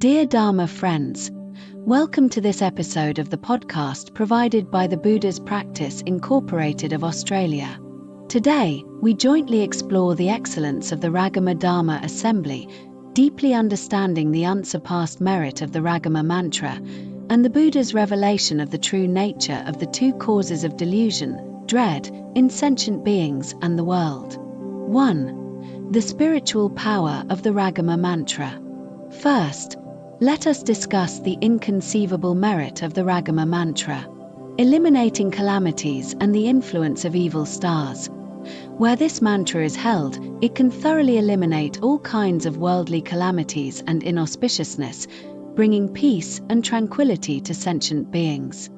Dear Dharma friends, welcome to this episode of the podcast provided by the Buddha's Practice Incorporated of Australia. Today, we jointly explore the excellence of the Ragama Dharma Assembly, deeply understanding the unsurpassed merit of the Ragama Mantra, and the Buddha's revelation of the true nature of the two causes of delusion, dread, in sentient beings and the world. 1. The spiritual power of the Ragama Mantra. First, let us discuss the inconceivable merit of the Ragama Mantra, eliminating calamities and the influence of evil stars. Where this mantra is held, it can thoroughly eliminate all kinds of worldly calamities and inauspiciousness, bringing peace and tranquility to sentient beings.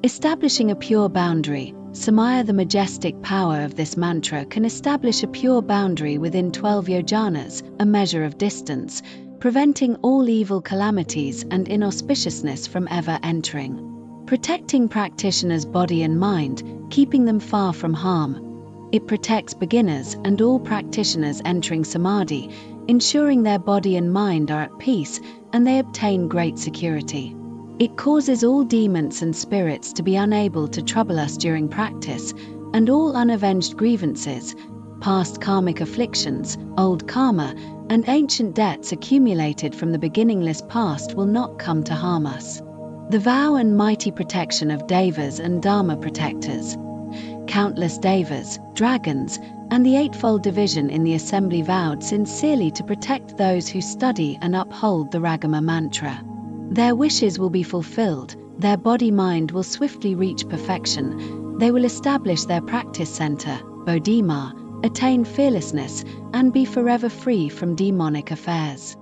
Establishing a pure boundary, Samaya, the majestic power of this mantra, can establish a pure boundary within 12 yojanas, a measure of distance, preventing all evil calamities and inauspiciousness from ever entering. Protecting practitioners' body and mind, keeping them far from harm. It protects beginners and all practitioners entering samadhi, ensuring their body and mind are at peace and they obtain great security. It causes all demons and spirits to be unable to trouble us during practice, and all unavenged grievances, past karmic afflictions, old karma, and ancient debts accumulated from the beginningless past will not come to harm us. The vow and mighty protection of devas and dharma protectors. Countless devas, dragons, and the eightfold division in the assembly vowed sincerely to protect those who study and uphold the Ragama Mantra. Their wishes will be fulfilled, their body-mind will swiftly reach perfection, they will establish their practice center, Bodhima, attain fearlessness, and be forever free from demonic affairs.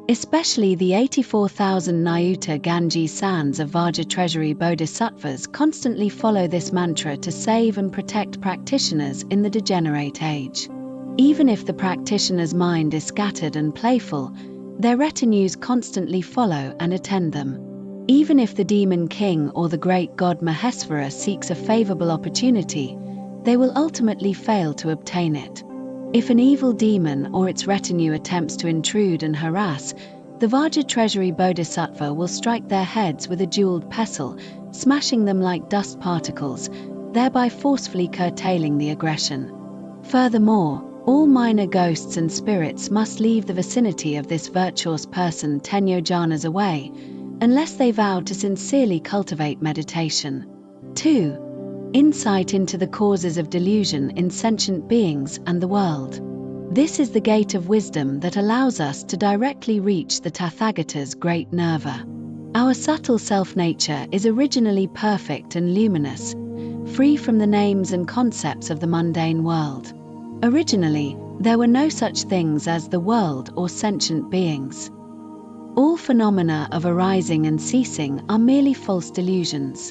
Especially the 84,000 Nayuta Ganji Sans of Vajra Treasury Bodhisattvas constantly follow this mantra to save and protect practitioners in the degenerate age. Even if the practitioner's mind is scattered and playful, their retinues constantly follow and attend them. Even if the demon king or the great god Mahesvara seeks a favorable opportunity, they will ultimately fail to obtain it. If an evil demon or its retinue attempts to intrude and harass, the Vajra Treasury Bodhisattva will strike their heads with a jeweled pestle, smashing them like dust particles, thereby forcefully curtailing the aggression. Furthermore, all minor ghosts and spirits must leave the vicinity of this virtuous person 10 yojanas away, unless they vow to sincerely cultivate meditation. 2. Insight into the causes of delusion in sentient beings and the world. This is the gate of wisdom that allows us to directly reach the Tathagata's great nirvana. Our subtle self-nature is originally perfect and luminous, free from the names and concepts of the mundane world. Originally, there were no such things as the world or sentient beings. All phenomena of arising and ceasing are merely false delusions.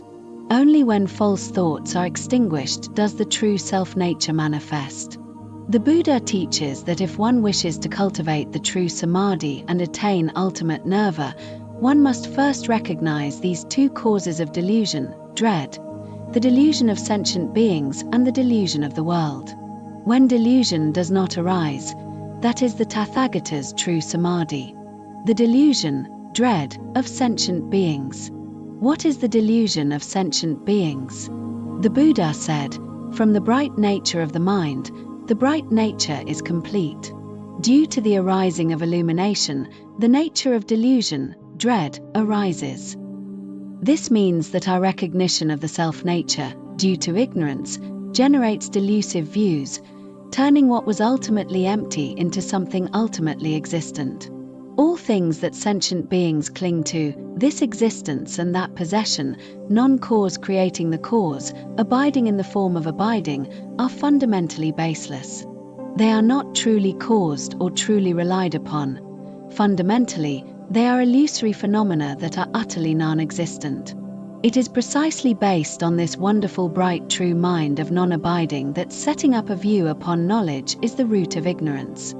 Only when false thoughts are extinguished does the true self-nature manifest. The Buddha teaches that if one wishes to cultivate the true samadhi and attain ultimate nirvana, one must first recognize these two causes of delusion, dread, the delusion of sentient beings and the delusion of the world. When delusion does not arise, that is the Tathagata's true samadhi. The delusion, dread, of sentient beings. What is the delusion of sentient beings? The Buddha said, from the bright nature of the mind, the bright nature is complete. Due to the arising of illumination, the nature of delusion, dread, arises. This means that our recognition of the self-nature, due to ignorance, generates delusive views, turning what was ultimately empty into something ultimately existent. All things that sentient beings cling to, this existence and that possession, non-cause creating the cause, abiding in the form of abiding, are fundamentally baseless. They are not truly caused or truly relied upon. Fundamentally, they are illusory phenomena that are utterly non-existent. It is precisely based on this wonderful bright true mind of non-abiding that setting up a view upon knowledge is the root of ignorance.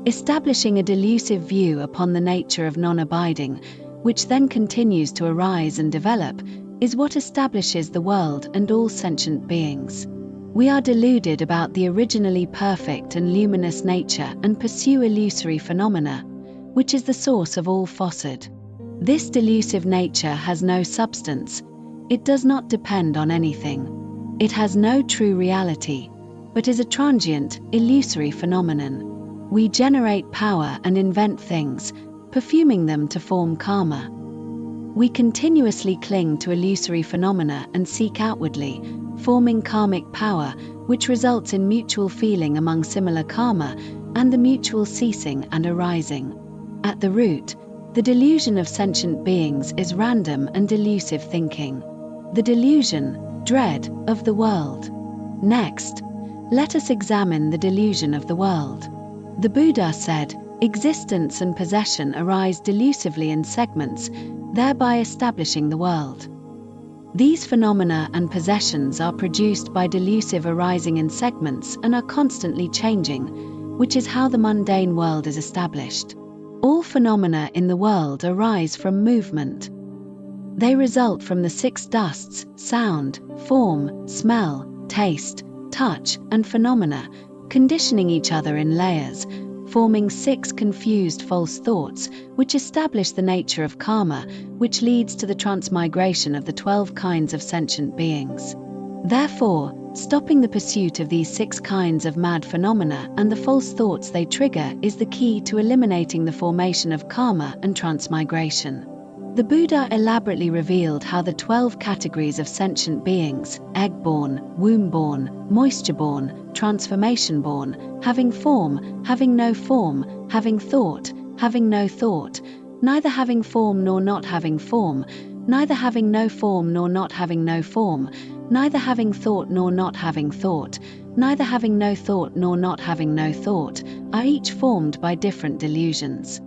Establishing a delusive view upon the nature of non-abiding, which then continues to arise and develop, is what establishes the world and all sentient beings. We are deluded about the originally perfect and luminous nature and pursue illusory phenomena, which is the source of all falsehood. This delusive nature has no substance. It does not depend on anything. It has no true reality, but is a transient, illusory phenomenon. We generate power and invent things, perfuming them to form karma. We continuously cling to illusory phenomena and seek outwardly, forming karmic power, which results in mutual feeling among similar karma and the mutual ceasing and arising. At the root, the delusion of sentient beings is random and delusive thinking. The delusion, dread, of the world. Next, let us examine the delusion of the world. The Buddha said, existence and possession arise delusively in segments, thereby establishing the world. These phenomena and possessions are produced by delusive arising in segments and are constantly changing, which is how the mundane world is established. All phenomena in the world arise from movement. They result from the six dusts: sound, form, smell, taste, touch, and phenomena, conditioning each other in layers, forming six confused false thoughts, which establish the nature of karma, which leads to the transmigration of the 12 kinds of sentient beings. Therefore, stopping the pursuit of these 6 kinds of mad phenomena and the false thoughts they trigger is the key to eliminating the formation of karma and transmigration. The Buddha elaborately revealed how the 12 categories of sentient beings, egg-born, womb-born, moisture-born, transformation-born, having form, having no form, having thought, having no thought, neither having form nor not having form, neither having no form nor not having no form, neither having thought nor not having thought, neither having no thought nor not having no thought, are each formed by different delusions.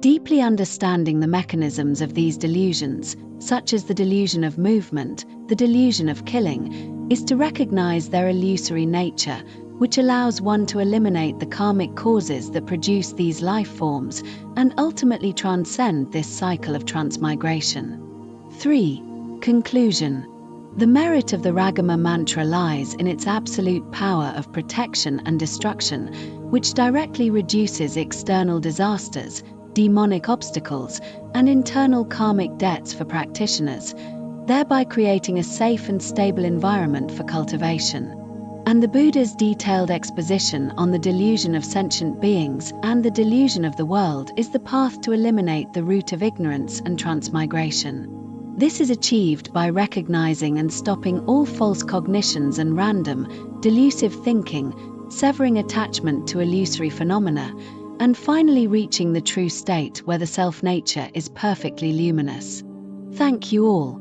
Deeply understanding the mechanisms of these delusions, such as the delusion of movement, the delusion of killing, is to recognize their illusory nature, which allows one to eliminate the karmic causes that produce these life forms and ultimately transcend this cycle of transmigration. 3. Conclusion. The merit of the Ragama mantra lies in its absolute power of protection and destruction, which directly reduces external disasters, demonic obstacles, and internal karmic debts for practitioners, thereby creating a safe and stable environment for cultivation. And the Buddha's detailed exposition on the delusion of sentient beings and the delusion of the world is the path to eliminate the root of ignorance and transmigration. This is achieved by recognizing and stopping all false cognitions and random, delusive thinking, severing attachment to illusory phenomena, and finally reaching the true state where the self-nature is perfectly luminous. Thank you all.